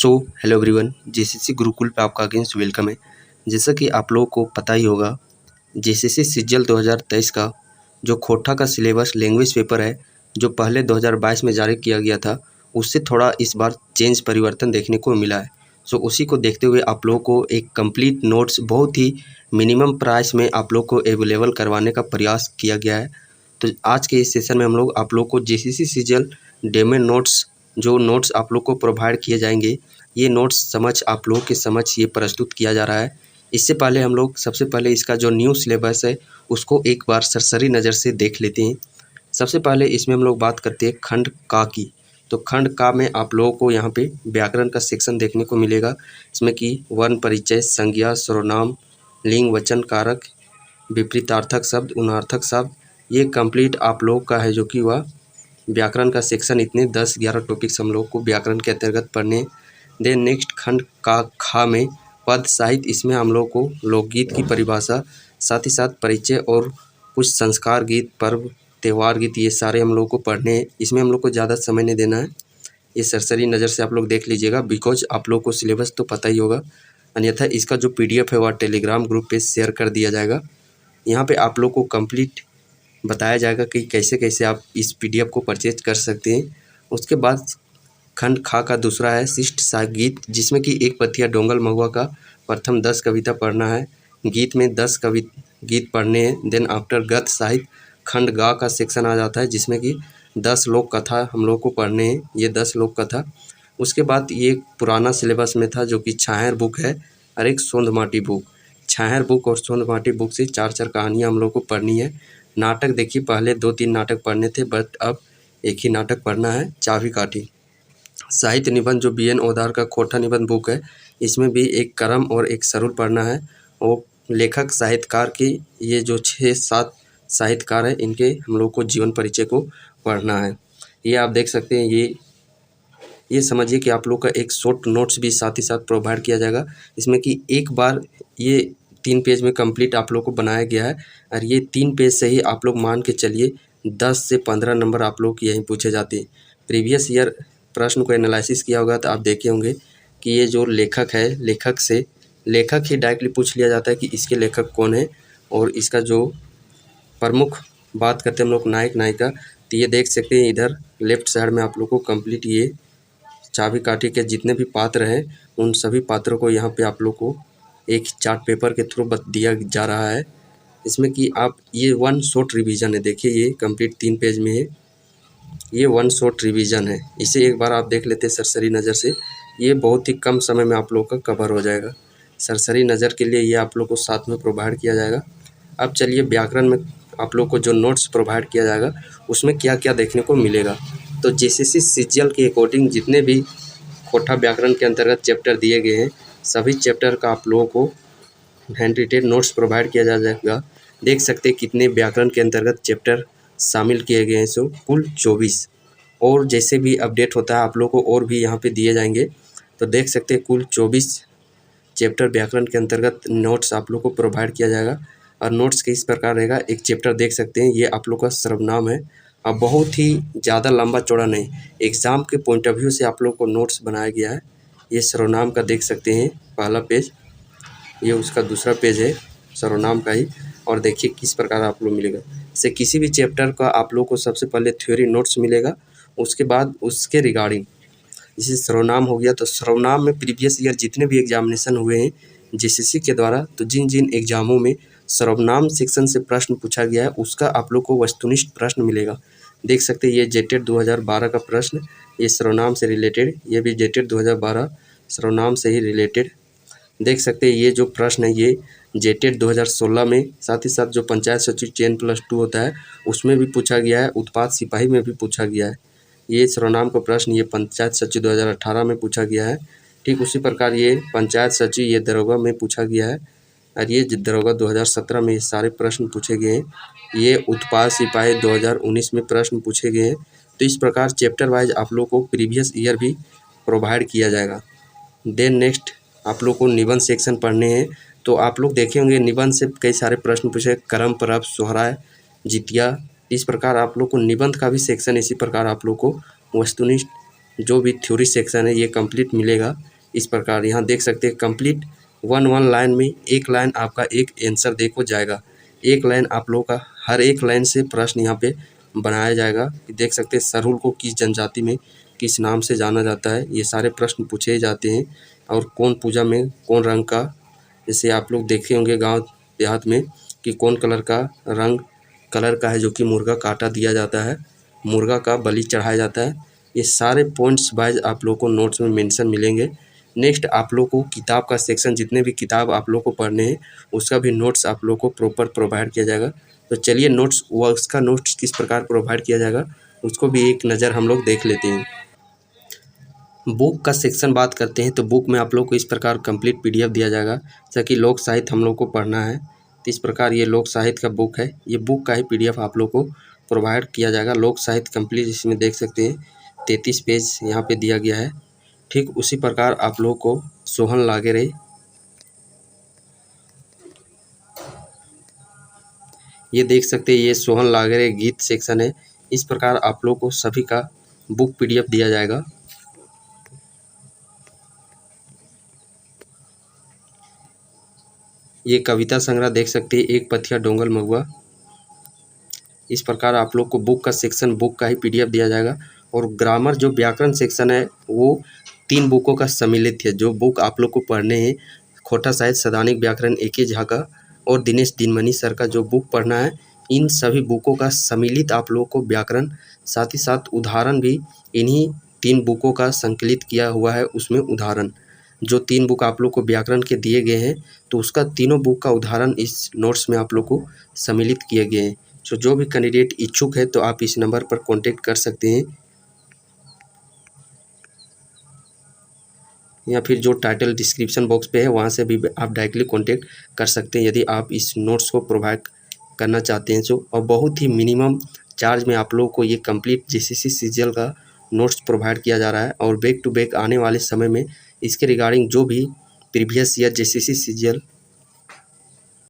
So hello everyone, JCC Gurukul पे आपका against welcome है। जैसा कि आप लोगों को पता ही होगा, जेसीसी सीजीएल 2023 का जो खोटा का सिलेबस लैंग्वेज पेपर है, जो पहले 2022 में जारी किया गया था, उससे थोड़ा इस बार चेंज परिवर्तन देखने को मिला है। सो उसी को देखते हुए आप लोगों को एक कंप्लीट नोट्स बहुत ही मिनिमम प्राइस में आप लोग को अवेलेबल करवाने का प्रयास किया गया है। तो आज के इस सेशन में हम लोग आप लोग को जेसीसी सीजीएल डेमो नोट्स, जो नोट्स आप लोग को प्रोवाइड किए जाएंगे, ये नोट्स समझ आप लोगों के समझ ये प्रस्तुत किया जा रहा है। इससे पहले हम लोग सबसे पहले इसका जो न्यू सिलेबस है उसको एक बार सरसरी नज़र से देख लेते हैं। सबसे पहले इसमें हम लोग बात करते हैं खंड का की। तो खंड का में आप लोगों को यहाँ पे व्याकरण का सेक्शन देखने को मिलेगा। इसमें कि वर्ण परिचय, संज्ञा, सर्वनाम, लिंग, वचन, कारक, विपरीतार्थक शब्द, उनार्थक शब्द, ये कंप्लीट आप लोग का है जो कि वह व्याकरण का सेक्शन। इतने 10-11 टॉपिक्स हम लोग को व्याकरण के अंतर्गत पढ़ने। देन नेक्स्ट खंड का खा में पद साहित्य, इसमें हम लोग को लोकगीत की परिभाषा, साथ ही साथ परिचय और कुछ संस्कार गीत, पर्व, त्यौहार गीत, ये सारे हम लोग को पढ़ने हैं। इसमें हम लोग को ज़्यादा समय नहीं देना है, ये सरसरी नज़र से आप लोग देख लीजिएगा, बिकॉज आप लोग को सिलेबस तो पता ही होगा। अन्यथा इसका जो PDF है वह टेलीग्राम ग्रुप पे शेयर कर दिया जाएगा। यहाँ पे आप लोग को कंप्लीट बताया जाएगा कि कैसे कैसे आप इस PDF को परचेज कर सकते हैं। उसके बाद खंड खा का दूसरा है शिष्ट सा गीत, जिसमें कि एक पथिया डोंगल महुआ का प्रथम 10 कविता पढ़ना है। गीत में 10 गीत पढ़ने हैं। देन आफ्टर गद्य साहित्य खंड गा का सेक्शन आ जाता है, जिसमें कि 10 लोक कथा हम लोग को पढ़ने हैं, ये 10 लोक कथा। उसके बाद ये पुराना सिलेबस में था जो कि छाहर बुक है और एक सोंध माटी बुक। छाहर बुक और सोंध माटी बुक से 4-4 कहानियाँ हम लोग को पढ़नी है। नाटक देखिए, पहले 2-3 नाटक पढ़ने थे, बट अब एक ही नाटक पढ़ना है, चाबी काठी। साहित्य निबंध जो BN ओदार का खोटा निबंध बुक है, इसमें भी एक क्रम और एक सरल पढ़ना है। और लेखक साहित्यकार की ये जो 6-7 साहित्यकार हैं, इनके हम लोग को जीवन परिचय को पढ़ना है। ये आप देख सकते हैं, ये समझिए कि आप लोग का एक शॉर्ट नोट्स भी साथ ही साथ प्रोवाइड किया जाएगा। इसमें कि एक बार ये 3 पेज में कंप्लीट आप लोग को बनाया गया है, और ये 3 पेज से ही आप लोग मान के चलिए 10 से 15 नंबर आप लोग यहीं पूछे जाते हैं। प्रीवियस ईयर प्रश्न को एनालिसिस किया होगा तो आप देखे होंगे कि ये जो लेखक है, लेखक ही डायरेक्टली पूछ लिया जाता है कि इसके लेखक कौन है। और इसका जो प्रमुख बात करते हैं हम लोग नायक नायिका, तो ये देख सकते हैं इधर लेफ्ट साइड में आप लोग को कंप्लीट ये चाबी काठी के जितने भी पात्र हैं, उन सभी पात्रों को यहाँ पे आप लोग को एक चार्ट पेपर के थ्रू दिया जा रहा है। इसमें कि आप ये 1 शॉर्ट रिवीजन है, देखिए ये कंप्लीट 3 पेज में है, ये 1 शॉर्ट रिवीजन है। इसे एक बार आप देख लेते हैं सरसरी नज़र से, ये बहुत ही कम समय में आप लोग का कवर हो जाएगा। सरसरी नज़र के लिए ये आप लोग को साथ में प्रोवाइड किया जाएगा। अब चलिए व्याकरण में आप लोग को जो नोट्स प्रोवाइड किया जाएगा उसमें क्या क्या देखने को मिलेगा। तो जेसीसी सीजीएल के अकॉर्डिंग जितने भी खोटा व्याकरण के अंतर्गत चैप्टर दिए गए हैं, सभी चैप्टर का आप लोगों को हैंड रिटेन नोट्स प्रोवाइड किया जाएगा। देख सकते हैं कितने व्याकरण के अंतर्गत चैप्टर शामिल किए गए हैं, सो कुल 24। और जैसे भी अपडेट होता है आप लोग को और भी यहाँ पे दिए जाएंगे। तो देख सकते हैं कुल 24 चैप्टर व्याकरण के अंतर्गत नोट्स आप लोग को प्रोवाइड किया जाएगा। और नोट्स किस प्रकार रहेगा, एक चैप्टर देख सकते हैं, ये आप लोग का सर्वनाम है। अब बहुत ही ज़्यादा लंबा चौड़ा नहीं, एग्ज़ाम के पॉइंट ऑफ व्यू से आप लोग को नोट्स बनाया गया है। ये सर्वनाम का देख सकते हैं पहला पेज, ये उसका दूसरा पेज है सर्वनाम का ही। और देखिए किस प्रकार आप लोग मिलेगा, से किसी भी चैप्टर का आप लोग को सबसे पहले थ्योरी नोट्स मिलेगा, उसके बाद उसके रिगार्डिंग, जैसे सर्वनाम हो गया तो सर्वनाम में प्रीवियस ईयर जितने भी एग्जामिनेशन हुए हैं जेसीसी के द्वारा, तो जिन जिन एग्जामों में सर्वनाम सेक्शन से प्रश्न पूछा गया है उसका आप लोग को वस्तुनिष्ठ प्रश्न मिलेगा। देख सकते हैं ये जेटेड 2012 का प्रश्न, ये सर्वनाम से रिलेटेड, ये भी जेटेड 2012 सर्वनाम से ही रिलेटेड। देख सकते हैं ये जो प्रश्न है ये जेटेड 2016 में, साथ ही साथ जो पंचायत सचिव चयन +2 होता है उसमें भी पूछा गया है, उत्पाद सिपाही में भी पूछा गया है। ये सर्वनाम का प्रश्न ये पंचायत सचिव 2018 में पूछा गया है। ठीक उसी प्रकार ये पंचायत सचिव ये दरोगा में पूछा गया है, और ये दरोगा 2017 में ये सारे प्रश्न पूछे गए हैं। ये उत्पाद सिपाही 2019 में प्रश्न पूछे गए हैं। तो इस प्रकार चैप्टर वाइज आप लोग को प्रीवियस ईयर भी प्रोवाइड किया जाएगा। देन नेक्स्ट आप लोग को निबंध सेक्शन पढ़ने हैं। तो आप लोग देखे होंगे निबंध से कई सारे प्रश्न पूछे, क्रम, परब, सोहराय, जितिया, इस प्रकार आप लोग को निबंध का भी सेक्शन इसी प्रकार आप लोग को वस्तुनिष्ठ जो भी थ्योरी सेक्शन है ये कंप्लीट मिलेगा। इस प्रकार यहाँ देख सकते हैं कंप्लीट वन लाइन में एक लाइन आपका एक आंसर देखो जाएगा। एक लाइन आप लोगों का हर एक लाइन से प्रश्न यहाँ पे बनाया जाएगा। देख सकते हैं सरहुल को किस जनजाति में किस नाम से जाना जाता है, ये सारे प्रश्न पूछे जाते हैं। और कौन पूजा में कौन रंग का, जैसे आप लोग देखे होंगे गांव देहात में कि कौन कलर का है जो कि मुर्गा काटा दिया जाता है, मुर्गा का बलि चढ़ाया जाता है। ये सारे पॉइंट्स वाइज आप लोग को नोट्स में मेंशन मिलेंगे। नेक्स्ट आप लोग को किताब का सेक्शन, जितने भी किताब आप लोग को पढ़ने हैं उसका भी नोट्स आप लोग को प्रॉपर प्रोवाइड किया जाएगा। तो चलिए नोट्स उसका नोट्स किस प्रकार प्रोवाइड किया जाएगा उसको भी एक नज़र हम लोग देख लेते हैं। बुक का सेक्शन बात करते हैं तो बुक में आप लोग को इस प्रकार कंप्लीट पीडीएफ दिया जाएगा। जैसा कि लोक साहित्य हम लोग को पढ़ना है तो इस प्रकार ये लोक साहित्य का बुक है, ये बुक का ही पीडीएफ आप लोग को प्रोवाइड किया जाएगा। लोक साहित्य कंप्लीट इसमें देख सकते हैं 33 पेज यहाँ पे दिया गया है। ठीक उसी प्रकार आप लोग को सोहन लागेरे, ये देख सकते हैं ये सोहन लागेरे गीत सेक्शन है। इस प्रकार आप लोग को सभी का बुक पीडीएफ दिया जाएगा। ये कविता संग्रह देख सकते हैं एक पथिया डोंगल महुआ। इस प्रकार आप लोग को बुक का सेक्शन बुक का ही पीडीएफ दिया जाएगा। और ग्रामर जो व्याकरण सेक्शन है वो 3 बुकों का सम्मिलित है। जो बुक आप लोग को पढ़ने हैं खोटा साहित्य सदानिक व्याकरण ए.के. झा का और दिनेश दिनमणि सर का जो बुक पढ़ना है, इन सभी बुकों का सम्मिलित आप लोग को व्याकरण, साथ ही साथ उदाहरण भी इन्हीं 3 बुकों का संकलित किया हुआ है। उसमें उदाहरण जो 3 बुक आप लोग को व्याकरण के दिए गए हैं तो उसका तीनों बुक का उदाहरण इस नोट्स में आप लोग को सम्मिलित किए गए हैं। तो जो भी कैंडिडेट इच्छुक है तो आप इस नंबर पर कांटेक्ट कर सकते हैं, या फिर जो टाइटल डिस्क्रिप्शन बॉक्स पे है वहाँ से भी आप डायरेक्टली कांटेक्ट कर सकते हैं यदि आप इस नोट्स को प्रोवाइड करना चाहते हैं। और बहुत ही मिनिमम चार्ज में आप लोगों को ये कंप्लीट जेसीसी सीजीएल का नोट्स प्रोवाइड किया जा रहा है। और बैक टू बैक आने वाले समय में इसके रिगार्डिंग जो भी प्रीवियस ईयर जेसीसी सीजीएल